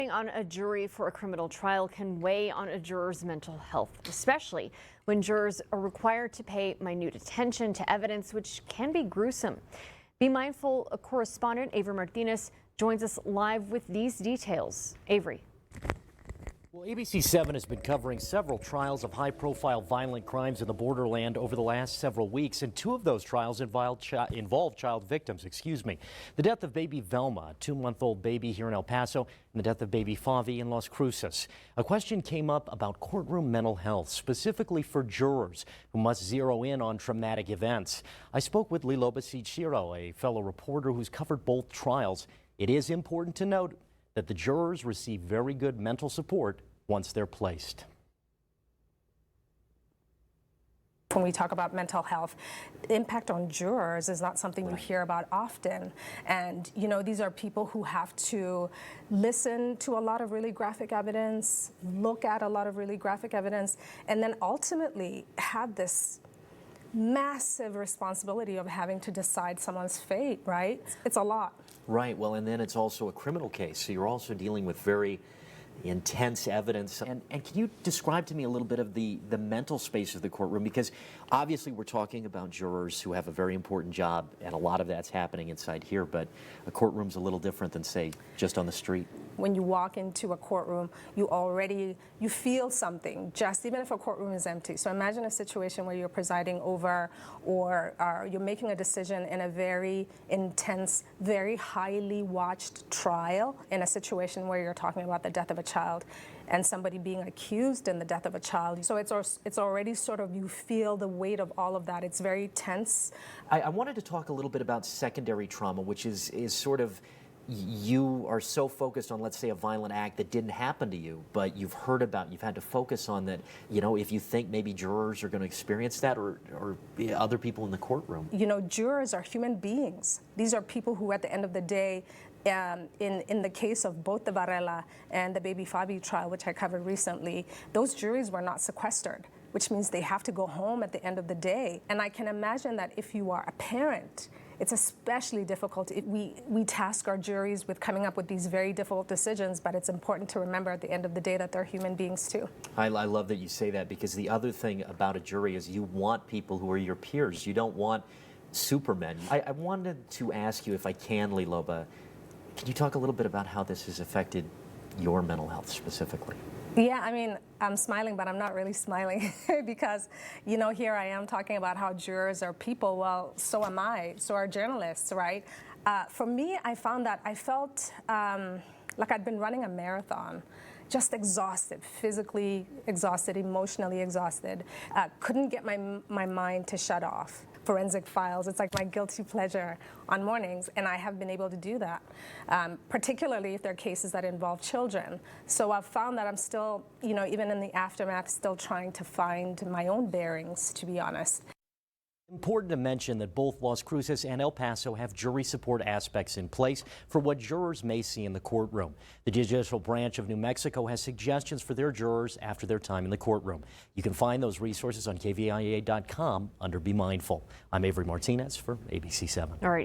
On a jury for a criminal trial can weigh on a juror's mental health, especially when jurors are required to pay minute attention to evidence, which can be gruesome. Be Mindful correspondent Avery Martinez joins us live with these details. Avery. Well, ABC7 has been covering several trials of high-profile violent crimes in the borderland over the last several weeks, and two of those trials involved child victims. The death of baby Velma, a 2-month-old baby here in El Paso, and the death of baby Favi in Las Cruces. A question came up about courtroom mental health, specifically for jurors who must zero in on traumatic events. I spoke with Liloba Sichiro, a fellow reporter who's covered both trials. It is important to note that the jurors receive very good mental support once they're placed. When we talk about mental health, the impact on jurors is not something you hear about often. And, you know, these are people who have to listen to a lot of really graphic evidence, look at a lot of really graphic evidence, and then ultimately have this massive responsibility of having to decide someone's fate, right? It's a lot. Right. Well, and then it's also a criminal case, so you're also dealing with very intense evidence. And can you describe to me a little bit of the mental space of the courtroom? Because obviously we're talking about jurors who have a very important job, and a lot of that's happening inside here, but a courtroom's a little different than, say, just on the street. When you walk into a courtroom, you feel something, just even if a courtroom is empty. So imagine a situation where you're presiding over or you're making a decision in a very intense, very highly watched trial, in a situation where you're talking about the death of a child and somebody being accused in the death of a child. So it's already sort of, you feel the weight of all of that. It's very tense. I wanted to talk a little bit about secondary trauma, which is sort of, you are so focused on, let's say, a violent act that didn't happen to you, but you've heard about, you've had to focus on that, you know, if you think maybe jurors are going to experience that, or other people in the courtroom. You know, jurors are human beings. These are people who, at the end of the day, in the case of both the Varela and the baby Fabi trial, which I covered recently, those juries were not sequestered, which means they have to go home at the end of the day. And I can imagine that if you are a parent, it's especially difficult. We task our juries with coming up with these very difficult decisions, but it's important to remember at the end of the day that they're human beings too. I love that you say that, because the other thing about a jury is you want people who are your peers. You don't want supermen. I wanted to ask you, if I can, Liloba, can you talk a little bit about how this has affected your mental health specifically? Yeah, I mean, I'm smiling, but I'm not really smiling because, you know, here I am talking about how jurors are people. Well, so am I. So are journalists, right? For me, I found that I felt like I'd been running a marathon, just exhausted, physically exhausted, emotionally exhausted. Couldn't get my mind to shut off. Forensic files, it's like my guilty pleasure on mornings, and I have been able to do that, particularly if there are cases that involve children. So I've found that I'm still, you know, even in the aftermath, still trying to find my own bearings, to be honest. Important to mention that both Las Cruces and El Paso have jury support aspects in place for what jurors may see in the courtroom. The judicial branch of New Mexico has suggestions for their jurors after their time in the courtroom. You can find those resources on KVIA.com under Be Mindful. I'm Avery Martinez for ABC7. All right.